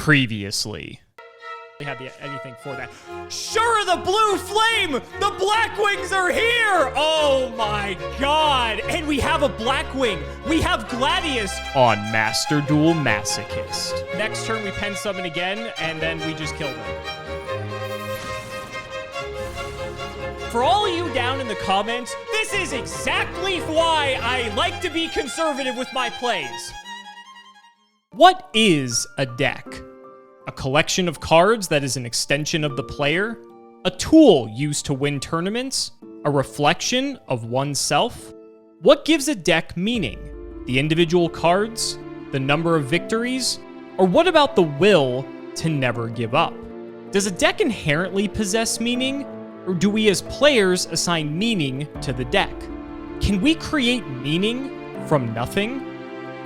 Previously. They had anything for that. Sure, the blue flame! The Blackwings are here! Oh my god! And we have a Blackwing. We have Gladius. On Master Duel Masochist. Next turn, we pen summon again, and then we just kill them. For all of you down in the comments, this is exactly why I like to be conservative with my plays. What is a deck? A collection of cards that is an extension of the player? A tool used to win tournaments? A reflection of oneself? What gives a deck meaning? The individual cards? The number of victories? Or what about the will to never give up? Does a deck inherently possess meaning? Or do we as players assign meaning to the deck? Can we create meaning from nothing?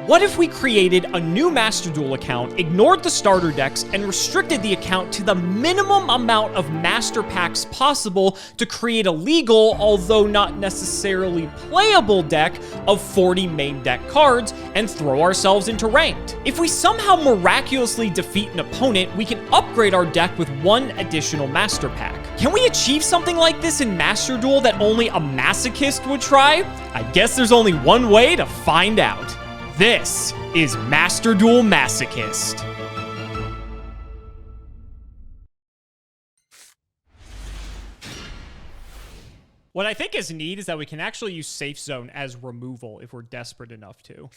What if we created a new Master Duel account, ignored the starter decks, and restricted the account to the minimum amount of master packs possible to create a legal, although not necessarily playable deck of 40 main deck cards and throw ourselves into ranked? If we somehow miraculously defeat an opponent, we can upgrade our deck with one additional master pack. Can we achieve something like this in Master Duel that only a masochist would try? I guess there's only one way to find out. This is Master Duel Masochist. What I think is neat is that we can actually use Safe Zone as removal if we're desperate enough to.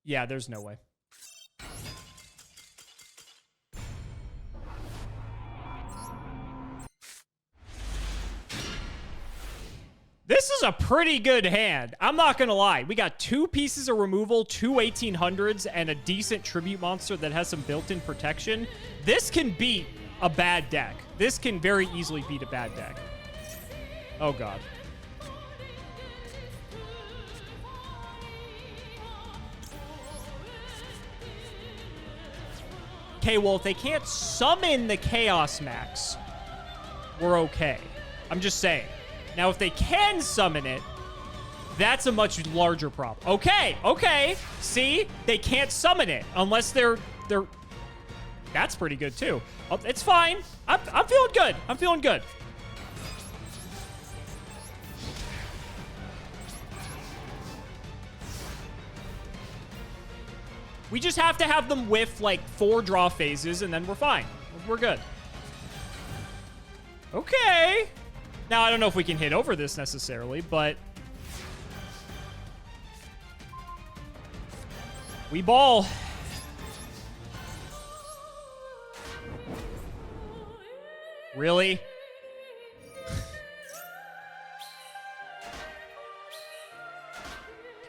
Yeah, there's no way. This is a pretty good hand. I'm not going to lie. We got 2 pieces of removal, 2 1800s, and a decent tribute monster that has some built-in protection. This can beat a bad deck. This can very easily beat a bad deck. Oh, God. Okay, well, if they can't summon the Chaos Max, we're okay. I'm just saying. Now, if they can summon it, that's a much larger problem. Okay, okay. See? They can't summon it unless they're... That's pretty good, too. Oh, it's fine. I'm feeling good. I'm feeling good. We just have to have them whiff, like, 4 draw phases, and then we're fine. We're good. Okay. Now, I don't know if we can hit over this necessarily, but we ball. Really?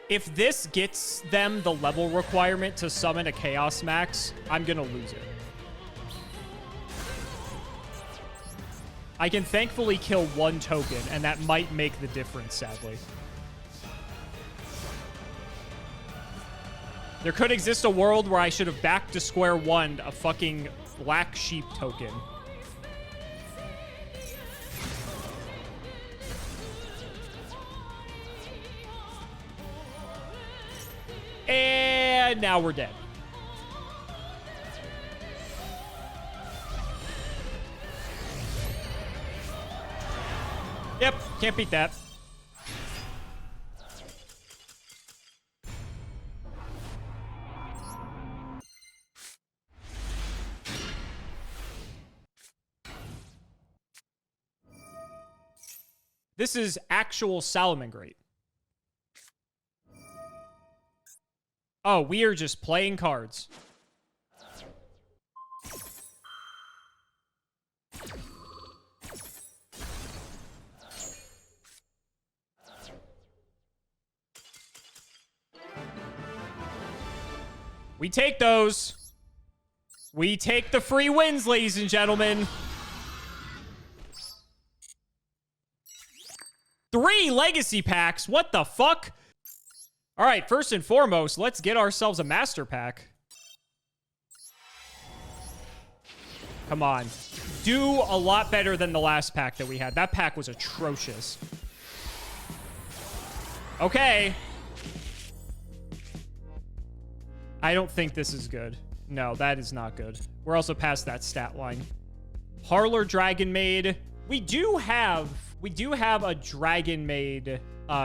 If this gets them the level requirement to summon a Chaos Max, I'm going to lose it. I can thankfully kill 1 token, and that might make the difference, sadly. There could exist a world where I should have back to square one a fucking black sheep token. And now we're dead. Yep, can't beat that. This is actual Salamangreat. Oh, we are just playing cards. We take those. We take the free wins, ladies and gentlemen. 3 legacy packs. What the fuck? All right, first and foremost, let's get ourselves a master pack. Come on. Do a lot better than the last pack that we had. That pack was atrocious. Okay. I don't think this is good. No, that is not good. We're also past that stat line. Parlor Dragon Maid. We do have a Dragon Maid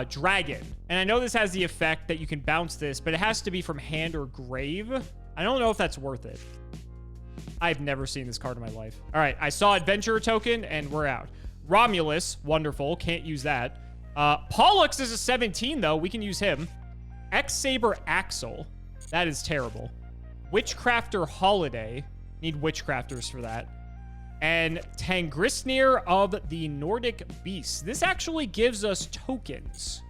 dragon. And I know this has the effect that you can bounce this, but it has to be from hand or grave. I don't know if that's worth it. I've never seen this card in my life. All right, I saw Adventurer token, and we're out. Romulus, wonderful. Can't use that. Pollux is a 17, though. We can use him. X-Saber Axel. That is terrible. Witchcrafter Holiday. Need Witchcrafters for that. And Tangrisnir of the Nordic Beast. This actually gives us tokens.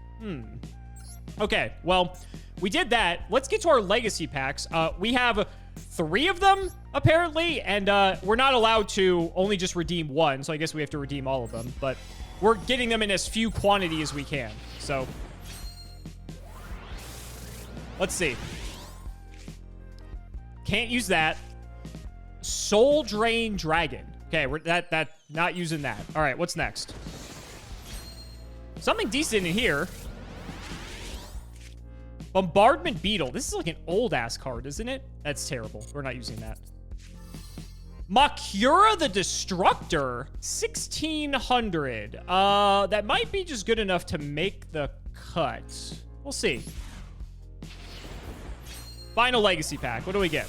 Okay, well, we did that. Let's get to our legacy packs. We have 3 of them, apparently, and we're not allowed to only just redeem 1, so I guess we have to redeem all of them, but we're getting them in as few quantity as we can, so let's see. Can't use that. Soul Drain Dragon. Okay, we're not using that. All right, what's next? Something decent in here. Bombardment Beetle. This is like an old-ass card, isn't it? That's terrible. We're not using that. Makura the Destructor. 1,600. That might be just good enough to make the cut. We'll see. Final Legacy Pack. What do we get?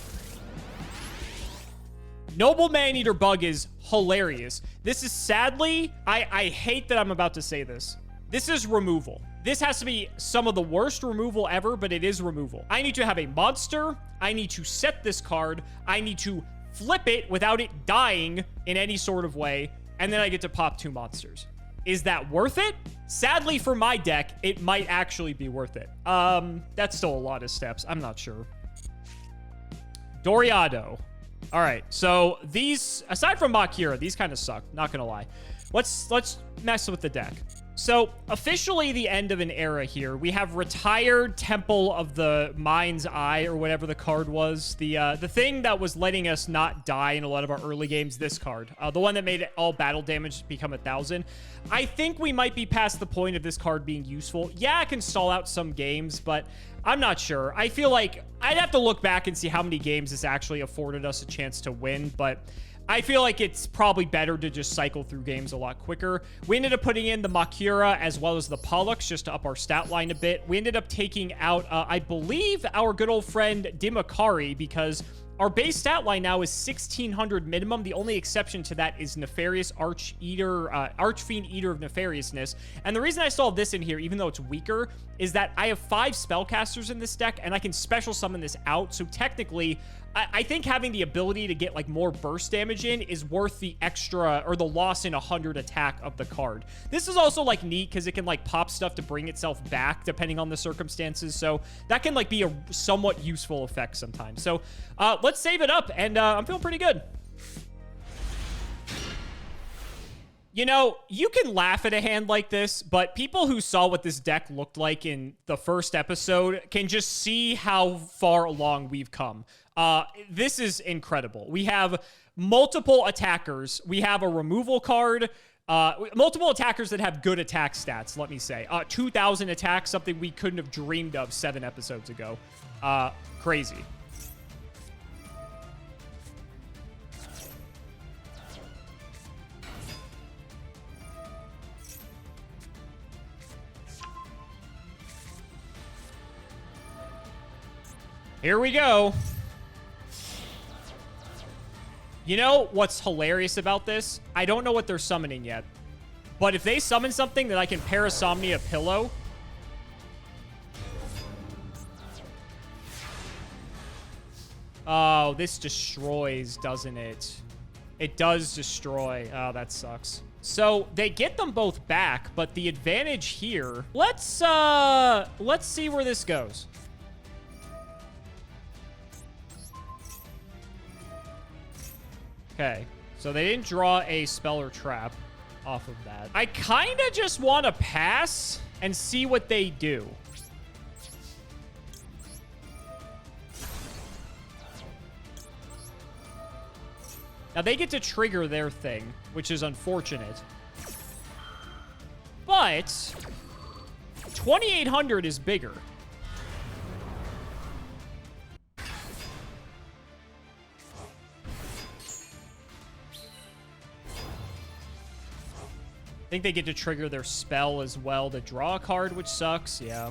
Noble Maneater Bug is hilarious. This is sadly, I hate that I'm about to say this. This is removal. This has to be some of the worst removal ever, but it is removal. I need to have a monster. I need to set this card. I need to flip it without it dying in any sort of way. And then I get to pop 2 monsters. Is that worth it? Sadly for my deck, it might actually be worth it. That's still a lot of steps. I'm not sure. Doriado. All right, so these, aside from Makira, these kind of suck, not gonna lie. Let's mess with the deck. So, officially the end of an era here. We have retired Temple of the Mind's Eye, or whatever the card was. The thing that was letting us not die in a lot of our early games, this card. The one that made all battle damage become 1,000. I think we might be past the point of this card being useful. Yeah, it can stall out some games, but I'm not sure. I feel like I'd have to look back and see how many games this actually afforded us a chance to win, but I feel like it's probably better to just cycle through games a lot quicker. We ended up putting in the Makura as well as the Pollux just to up our stat line a bit. We ended up taking out, I believe, our good old friend Dimakari, because our base stat line now is 1,600 minimum. The only exception to that is Nefarious Archfiend Eater of Nefariousness. And the reason I saw this in here, even though it's weaker, is that I have 5 spellcasters in this deck, and I can special summon this out. So technically, I think having the ability to get like more burst damage in is worth the extra or the loss in 100 attack of the card. This is also like neat because it can like pop stuff to bring itself back depending on the circumstances. So that can like be a somewhat useful effect sometimes. So let's save it up, and I'm feeling pretty good. You know, you can laugh at a hand like this, but people who saw what this deck looked like in the first episode can just see how far along we've come. This is incredible. We have multiple attackers. We have a removal card. Multiple attackers that have good attack stats, let me say. 2,000 attacks, something we couldn't have dreamed of 7 episodes ago. Crazy. Here we go. You know what's hilarious about this? I don't know what they're summoning yet. But if they summon something that I can Parasomnia Pillow... Oh, this destroys, doesn't it? It does destroy. Oh, that sucks. So they get them both back, but the advantage here... Let's see where this goes. Okay, so they didn't draw a spell or trap off of that. I kind of just want to pass and see what they do. Now, they get to trigger their thing, which is unfortunate. But 2,800 is bigger. think they get to trigger their spell as well to draw a card, which sucks. Yeah.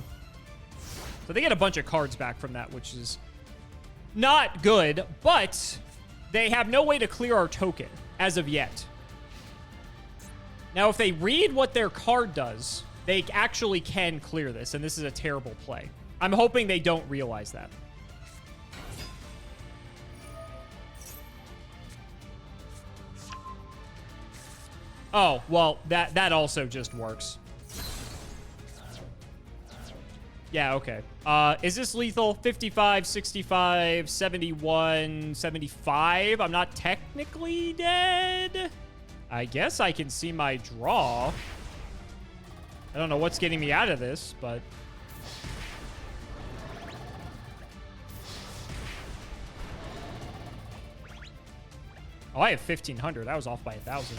So they get a bunch of cards back from that, which is not good, but they have no way to clear our token as of yet. Now, if they read what their card does, they actually can clear this, and this is a terrible play. I'm hoping they don't realize that. Oh, well, that also just works. Yeah, okay. Is this lethal? 55, 65, 71, 75. I'm not technically dead. I guess I can see my draw. I don't know what's getting me out of this, but... Oh, I have 1,500. I was off by 1,000.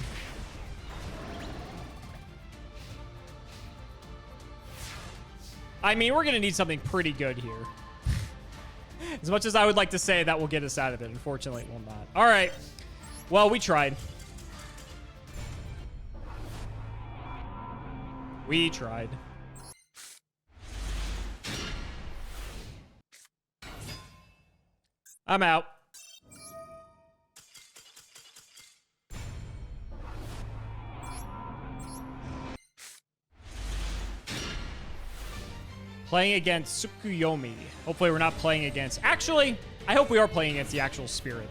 I mean, we're going to need something pretty good here. As much as I would like to say that will get us out of it, unfortunately, it will not. All right. Well, we tried. We tried. I'm out. Playing against Tsukuyomi. Hopefully we're not playing against... Actually, I hope we are playing against the actual spirit.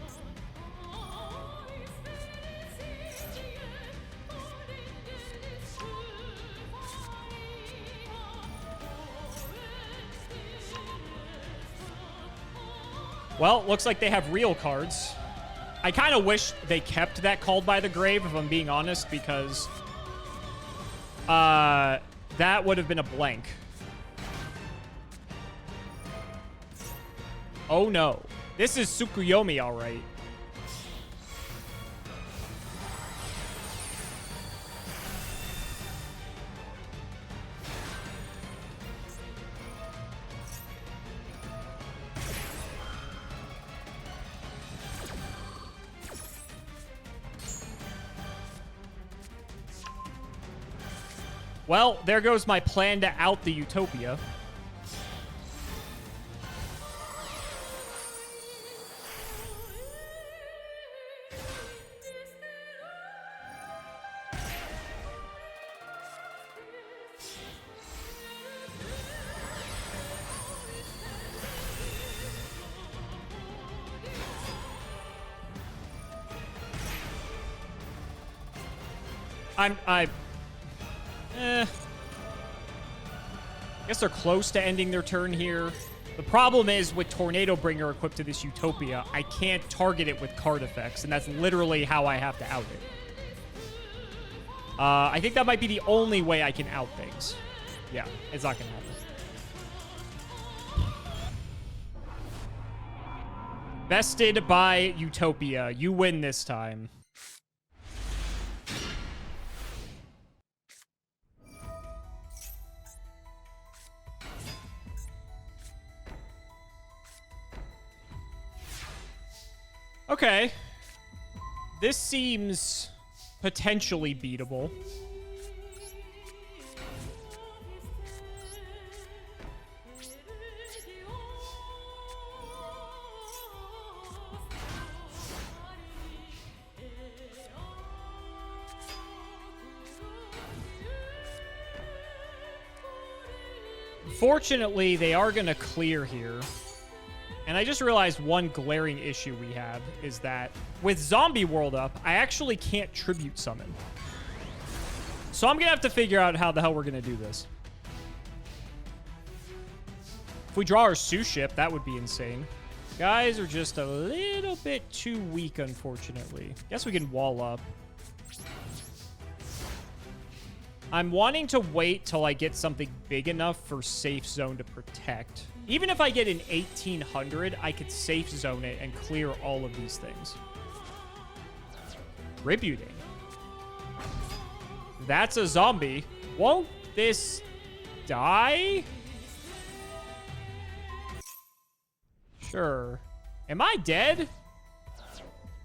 Well, looks like they have real cards. I kind of wish they kept that Called by the Grave, if I'm being honest, because... that would have been a blank. Oh no. This is Tsukuyomi, all right. Well, there goes my plan to out the Utopia. I guess they're close to ending their turn here. The problem is with Tornado Bringer equipped to this Utopia, I can't target it with card effects, and that's literally how I have to out it. I think that might be the only way I can out things. Yeah, it's not gonna happen. Bested by Utopia. You win this time. Okay. This seems potentially beatable. Fortunately, they are going to clear here. And I just realized one glaring issue we have is that with Zombie World up, I actually can't Tribute Summon. So I'm going to have to figure out how the hell we're going to do this. If we draw our Sue ship, that would be insane. Guys are just a little bit too weak, unfortunately. Guess we can wall up. I'm wanting to wait till I get something big enough for Safe Zone to protect. Even if I get an 1800, I could Safe Zone it and clear all of these things. Tributing. That's a zombie. Won't this die? Sure. Am I dead?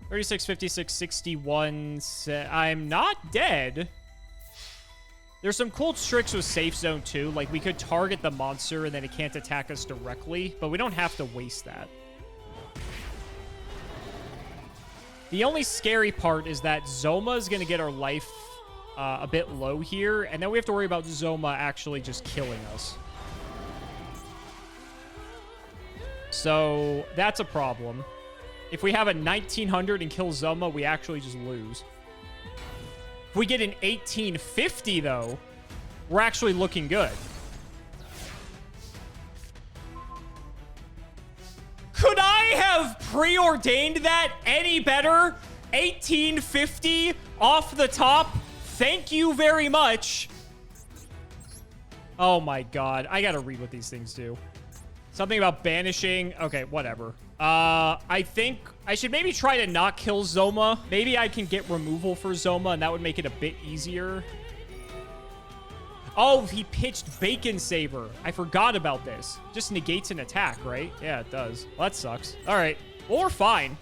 36, 56, 61. I'm not dead. There's some cool tricks with Safe Zone, too. Like, we could target the monster and then it can't attack us directly, but we don't have to waste that. The only scary part is that Zoma is going to get our life a bit low here, and then we have to worry about Zoma actually just killing us. So, that's a problem. If we have a 1900 and kill Zoma, we actually just lose. If we get an 1850, though, we're actually looking good. Could I have preordained that any better? 1850 off the top? Thank you very much. Oh my god. I gotta read what these things do. Something about banishing. Okay, whatever. I think I should maybe try to not kill Zoma. Maybe I can get removal for Zoma, and that would make it a bit easier. Oh, he pitched Bacon Saber. I forgot about this. Just negates an attack, right? Yeah, it does. Well, that sucks. All right. Well, we're fine.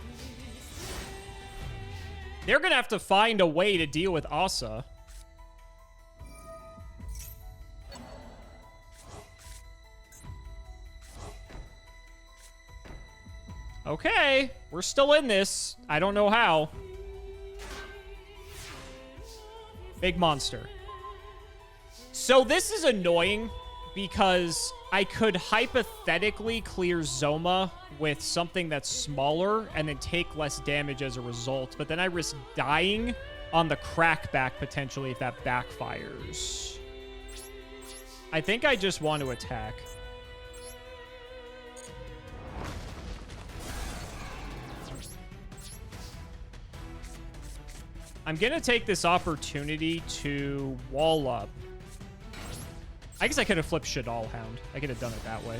They're going to have to find a way to deal with Asa. Okay. We're still in this. I don't know how. Big monster. So this is annoying because I could hypothetically clear Zoma with something that's smaller and then take less damage as a result. But then I risk dying on the crackback potentially if that backfires. I think I just want to attack. I'm going to take this opportunity to wall up. I guess I could have flipped Shadal Hound. I could have done it that way.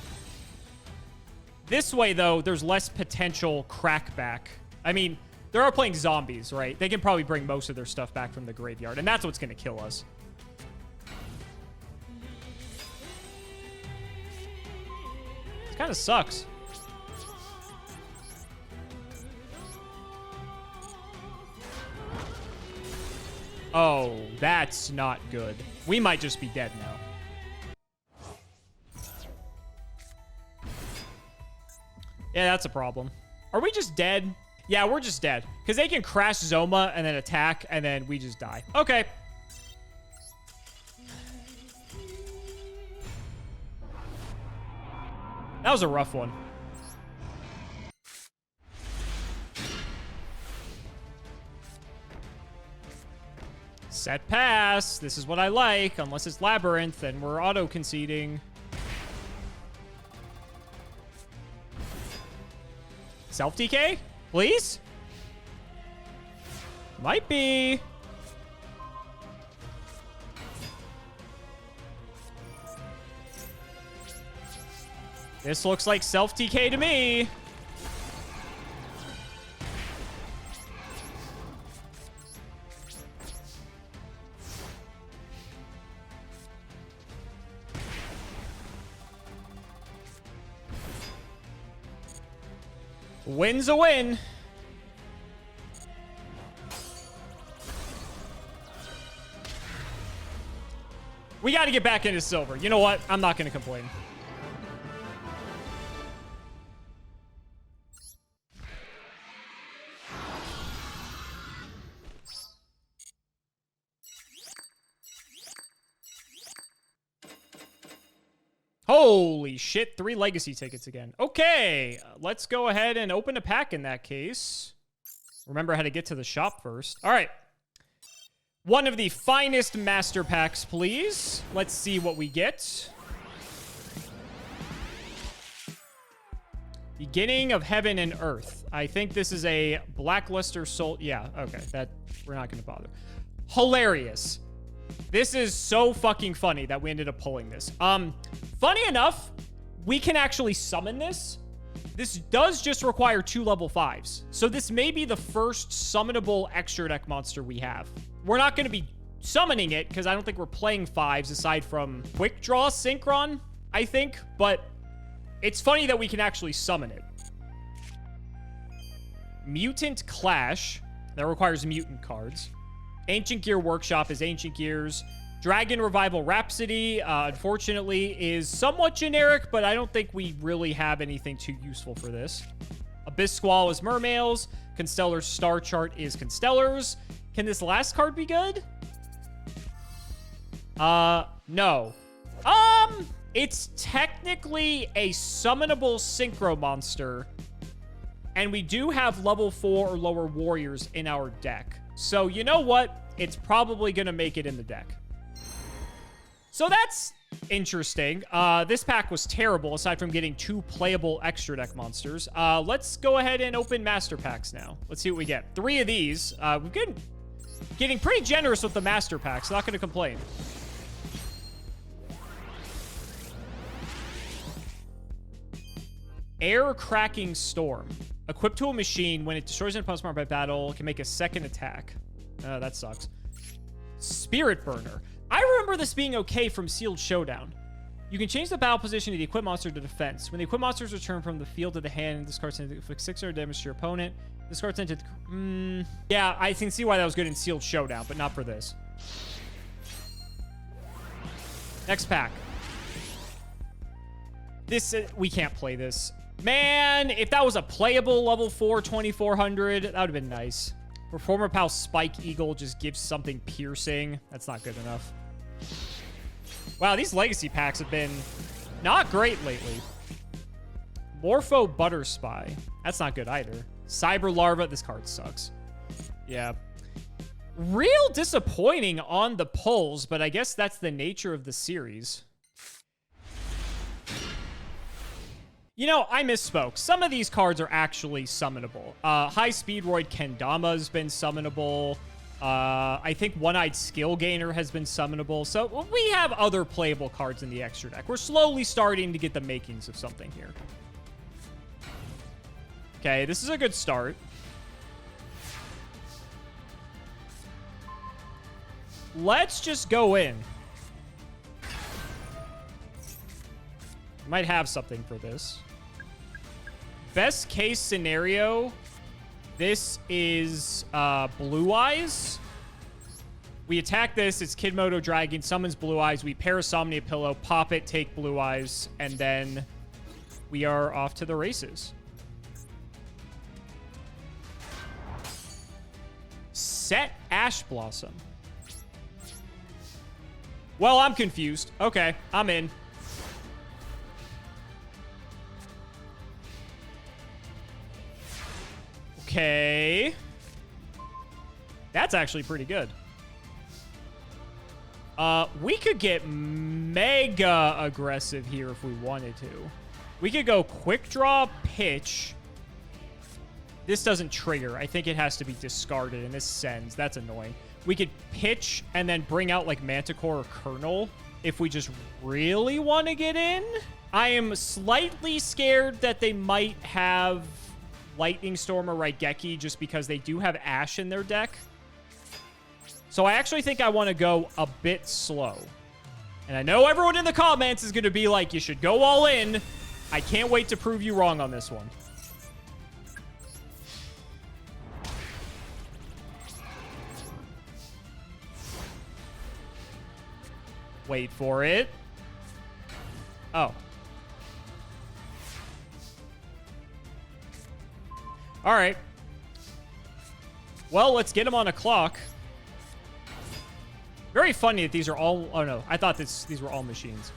This way, though, there's less potential crackback. I mean, they are playing zombies, right? They can probably bring most of their stuff back from the graveyard, and that's what's going to kill us. It kind of sucks. Oh, that's not good. We might just be dead now. Yeah, that's a problem. Are we just dead? Yeah, we're just dead. Because they can crash Zoma and then attack, and then we just die. Okay. That was a rough one. Set pass. This is what I like. Unless it's Labyrinth, then we're auto-conceding. Self-DK? Please? Might be. This looks like self-DK to me. Win's a win. We got to get back into silver. You know what? I'm not going to complain. Holy shit, 3 legacy tickets again. Okay, let's go ahead and open a pack in that case. Remember how to get to the shop first. All right. One of the finest master packs, please. Let's see what we get. Beginning of Heaven and Earth. I think this is a Blackluster Soul. Yeah, okay. That we're not going to bother. Hilarious. This is so fucking funny that we ended up pulling this. Funny enough, we can actually summon this. This does just require 2 level 5s. So this may be the first summonable extra deck monster we have. We're not going to be summoning it because I don't think we're playing 5s aside from Quick Draw Synchron, I think. But it's funny that we can actually summon it. Mutant Clash. That requires mutant cards. Ancient Gear Workshop is Ancient Gears. Dragon Revival Rhapsody, unfortunately, is somewhat generic, but I don't think we really have anything too useful for this. Abyss Squall is Mermails. Constellar's Star Chart is Constellars. Can this last card be good? No. It's technically a summonable Synchro Monster, and we do have level 4 or lower warriors in our deck. So, you know what? It's probably going to make it in the deck. So that's interesting. This pack was terrible, aside from getting 2 playable extra deck monsters. Let's go ahead and open master packs now. Let's see what we get. 3 of these. We've been getting pretty generous with the master packs. Not going to complain. Air Cracking Storm. Equipped to a machine, when it destroys an opponent's mark by battle, it can make a second attack. That sucks. Spirit Burner. I remember this being okay from Sealed Showdown. You can change the battle position of the equipped monster to defense. When the equipped monster is returned from the field to the hand, this card's inflict 600 damage to your opponent. This card's sent to... yeah, I can see why that was good in Sealed Showdown, but not for this. Next pack. This, we can't play this. Man, if that was a playable level 4 2400, that would have been nice. Performer Pal Spike Eagle just gives something piercing. That's not good enough. Wow, these legacy packs have been not great lately. Morpho Butter Spy. That's not good either. Cyber Larva. This card sucks. Yeah. Real disappointing on the pulls, but I guess that's the nature of the series. You know, I misspoke. Some of these cards are actually summonable. High Speedroid Kendama has been summonable. I think One-Eyed Skill Gainer has been summonable. So we have other playable cards in the extra deck. We're slowly starting to get the makings of something here. Okay, this is a good start. Let's just go in. Might have something for this. Best case scenario, this is Blue Eyes. We attack this, it's Kidmodo Dragon, summons Blue Eyes, we Parasomnia Pillow, pop it, take Blue Eyes, and then we are off to the races. Set Ash Blossom. Well, I'm confused. Okay, I'm in. Okay. That's actually pretty good. We could get mega aggressive here if we wanted to. We could go Quick Draw, Pitch. This doesn't trigger. I think it has to be discarded, and this sends. That's annoying. We could Pitch and then bring out, like, Manticore or Colonel if we just really want to get in. I am slightly scared that they might have Lightning Storm or Raigeki just because they do have Ash in their deck. So I actually think I want to go a bit slow. And I know everyone in the comments is going to be like, you should go all in. I can't wait to prove you wrong on this one. Wait for it. Oh. All right. Well, let's get him on a clock. Very funny that these are all... Oh, no. I thought these were all machines.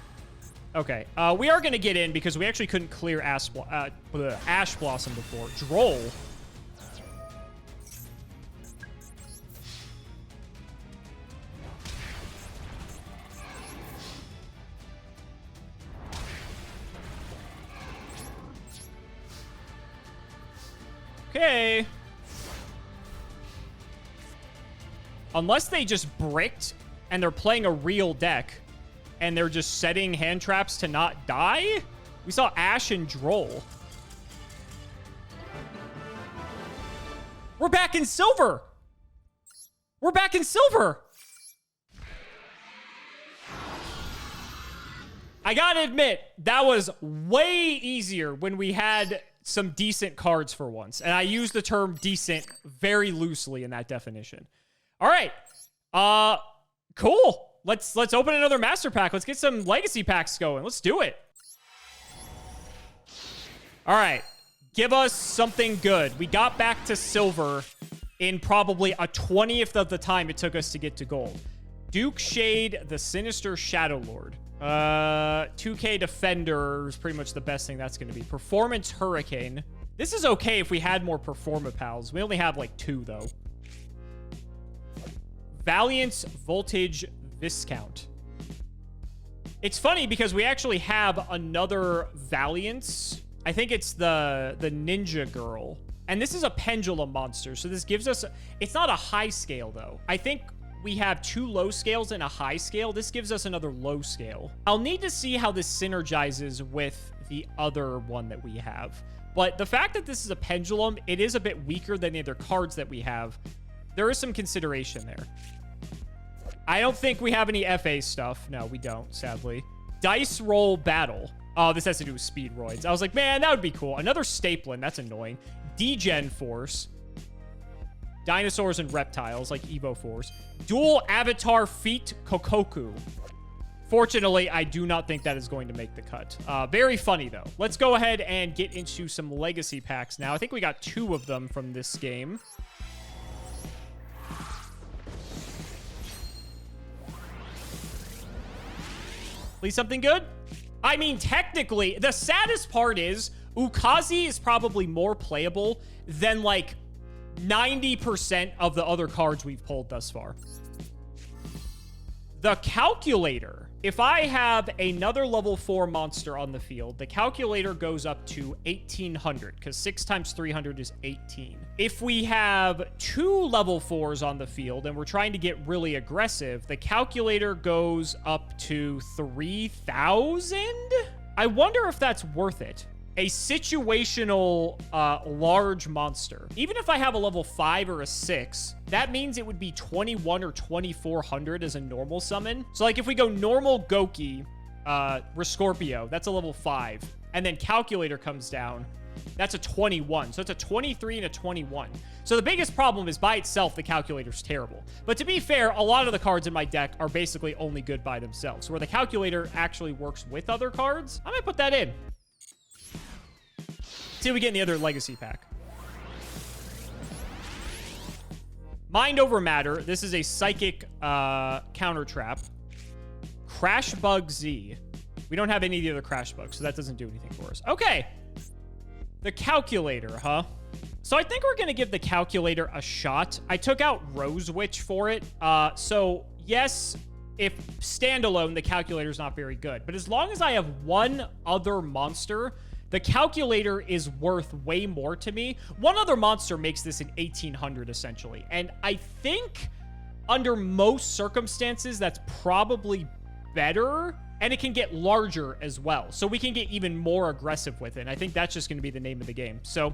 Okay. We are going to get in because we actually couldn't clear Ash Blossom before. Droll. Okay. Unless they just bricked and they're playing a real deck and they're just setting hand traps to not die. We saw Ash and Droll. We're back in silver. We're back in silver. I gotta admit, that was way easier when we had some decent cards for once. And I use the term decent very loosely in that definition. All right. Cool. Let's open another master pack. Let's get some legacy packs going. Let's do it. All right. Give us something good. We got back to silver in probably a 20th of the time it took us to get to gold. Duke Shade, the Sinister Shadow Lord. 2K Defender is pretty much the best thing that's going to be. Performance Hurricane. This is okay if we had more Performapals. We only have like 2, though. Valiance Voltage Viscount. It's funny because we actually have another Valiance. I think it's the Ninja Girl. And this is a pendulum monster. So this gives us... It's not a high scale, though. I think we have 2 low scales and a high scale. This gives us another low scale. I'll need to see how this synergizes with the other one that we have. But the fact that this is a pendulum, it is a bit weaker than the other cards that we have. There is some consideration there. I don't think we have any FA stuff. No, we don't, sadly. Dice Roll Battle. Oh, this has to do with Speedroids. I was like, man, that would be cool. Another Staplin. That's annoying. Degen Force. Dinosaurs and reptiles, like Evo Force. Dual Avatar Feet Kokoku. Fortunately, I do not think that is going to make the cut. Very funny, though. Let's go ahead and get into some legacy packs now. I think we got 2 of them from this game. Please something good? I mean, technically, the saddest part is Ukazi is probably more playable than like 90% of the other cards we've pulled thus far. The Calculator. If I have another level 4 monster on the field, the Calculator goes up to 1,800 because 6 times 300 is 18. If we have 2 level 4s on the field and we're trying to get really aggressive, the Calculator goes up to 3,000? I wonder if that's worth it. A situational large monster. Even if I have a level 5 or a 6, that means it would be 21 or 2,400 as a normal summon. So like if we go normal Goki, Rescorpio, that's a level 5. And then Calculator comes down, that's a 21. So it's a 23 and a 21. So the biggest problem is by itself, the Calculator's terrible. But to be fair, a lot of the cards in my deck are basically only good by themselves. So where the Calculator actually works with other cards, I might put that in. See what we get in the other legacy pack. Mind Over Matter. This is a psychic counter trap. Crash Bug Z. We don't have any of the other Crash Bugs, so that doesn't do anything for us. Okay. The Calculator, huh? So I think we're going to give the Calculator a shot. I took out Rose Witch for it. So yes, if standalone, the Calculator's not very good. But as long as I have one other monster, the Calculator is worth way more to me. One other monster makes this an 1,800 essentially. And I think under most circumstances, that's probably better. And it can get larger as well. So we can get even more aggressive with it. And I think that's just going to be the name of the game. So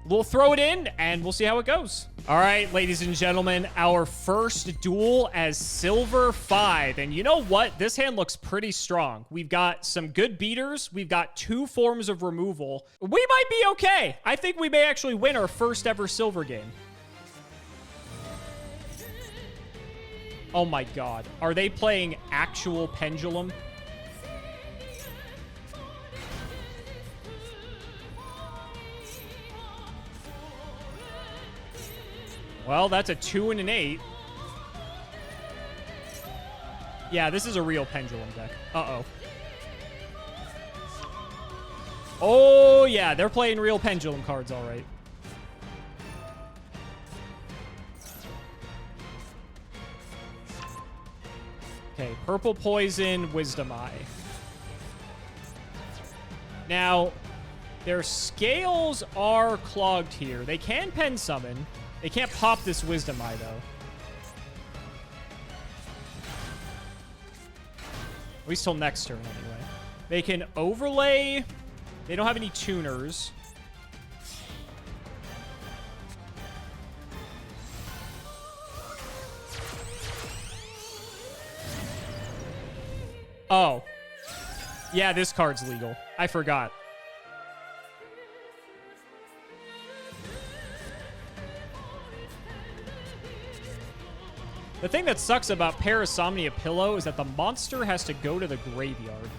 we'll throw it in and we'll see how it goes. All right, ladies and gentlemen, our first duel as Silver 5. And you know what? This hand looks pretty strong. We've got some good beaters. We've got 2 forms of removal. We might be okay. I think we may actually win our first ever silver game. Oh my God. Are they playing actual Pendulum? Well, that's a 2 and an 8. Yeah, this is a real Pendulum deck. Uh-oh. Oh, yeah, they're playing real Pendulum cards, all right. Okay, Purple Poison, Wisdom Eye. Now, their scales are clogged here. They can pen summon. They can't pop this Wisdom Eye, though. At least till next turn, anyway. They can overlay. They don't have any tuners. Oh. Yeah, this card's legal. I forgot. The thing that sucks about Parasomnia Pillow is that the monster has to go to the graveyard.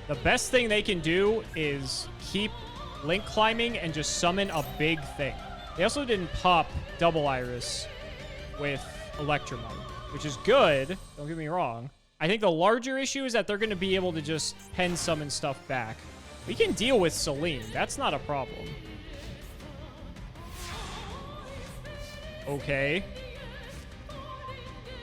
The best thing they can do is keep Link climbing and just summon a big thing. They also didn't pop Double Iris with Electromite, which is good. Don't get me wrong. I think the larger issue is that they're going to be able to just pen summon stuff back. We can deal with Celine. That's not a problem. Okay.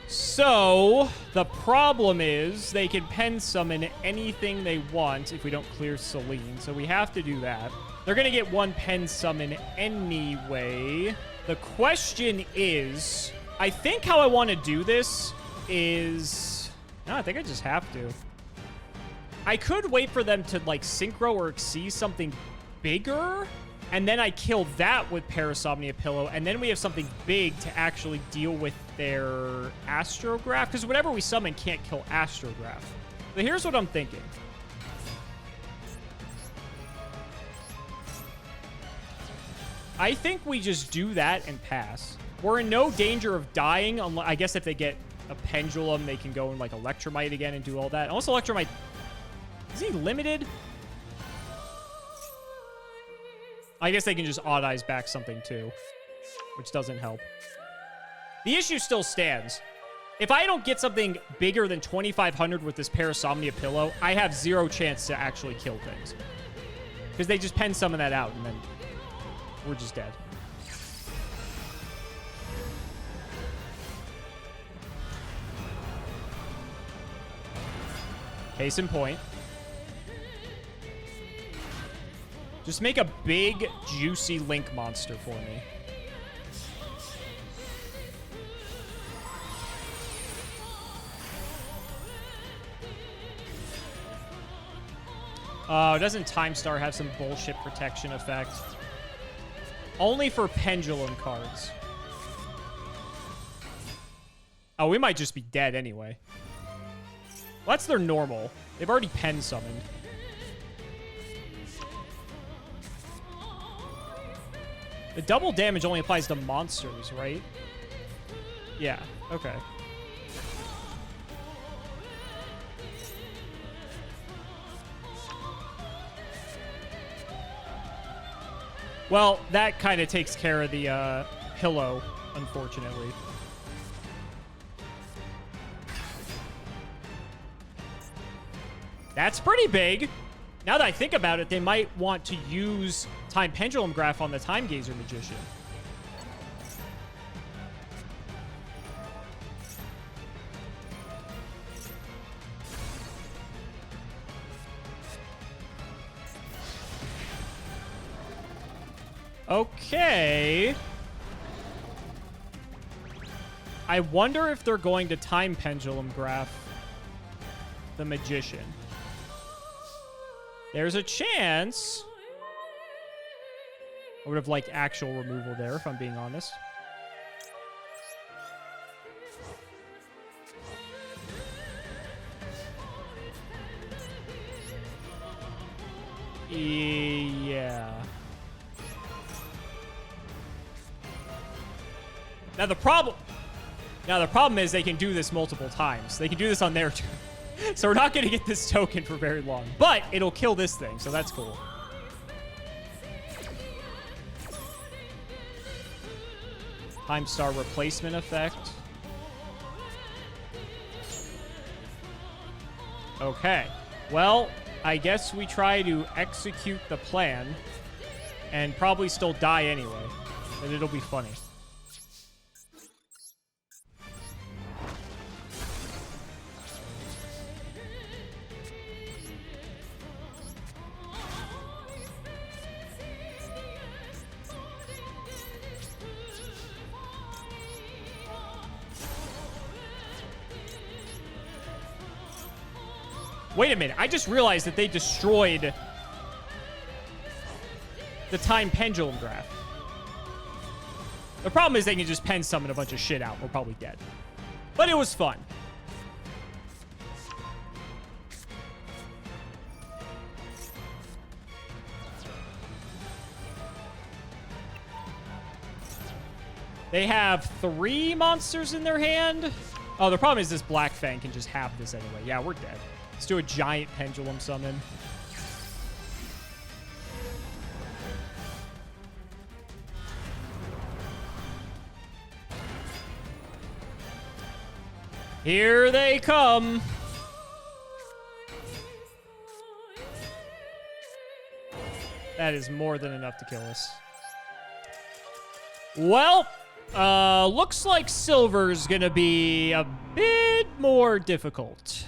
So, the problem is they can pen summon anything they want if we don't clear Celine. So we have to do that. They're going to get one pen summon anyway. The question is, I think how I want to do this is... No, I think I just have to. I could wait for them to, like, synchro or exceed something bigger, and then I kill that with Parasomnia Pillow, and then we have something big to actually deal with their Astrograph, because whatever we summon can't kill Astrograph. But here's what I'm thinking. I think we just do that and pass. We're in no danger of dying, unless, I guess if they get a Pendulum, they can go and, like, Electromite again and do all that. Unless Electromite... Is he limited? I guess they can just Odd Eyes back something, too. Which doesn't help. The issue still stands. If I don't get something bigger than 2,500 with this Parasomnia Pillow, I have zero chance to actually kill things. Because they just pen summon that out, and then we're just dead. Case in point. Just make a big, juicy Link monster for me. Oh, doesn't Time Star have some bullshit protection effect? Only for Pendulum cards. Oh, we might just be dead anyway. Well, that's their normal. They've already pen summoned. The double damage only applies to monsters, right? Yeah, okay. Well, that kind of takes care of the pillow, unfortunately. That's pretty big. Now that I think about it, they might want to use Time Pendulum Graph on the Time Gazer Magician. Okay. I wonder if they're going to Time Pendulum Graph the Magician. There's a chance. I would have liked actual removal there, if I'm being honest. Yeah. Now the problem is they can do this multiple times. They can do this on their turn. So we're not going to get this token for very long. But it'll kill this thing, so that's cool. Time Star replacement effect. Okay. Well, I guess we try to execute the plan and probably still die anyway. But it'll be funny. Wait a minute, I just realized that they destroyed the Time Pendulum Graph. The problem is they can just pen summon a bunch of shit out. We're probably dead. But it was fun. They have 3 monsters in their hand. Oh, the problem is this Black Fang can just have this anyway. Yeah, we're dead. Let's do a giant pendulum summon. Here they come. That is more than enough to kill us. Well, looks like silver's gonna be a bit more difficult.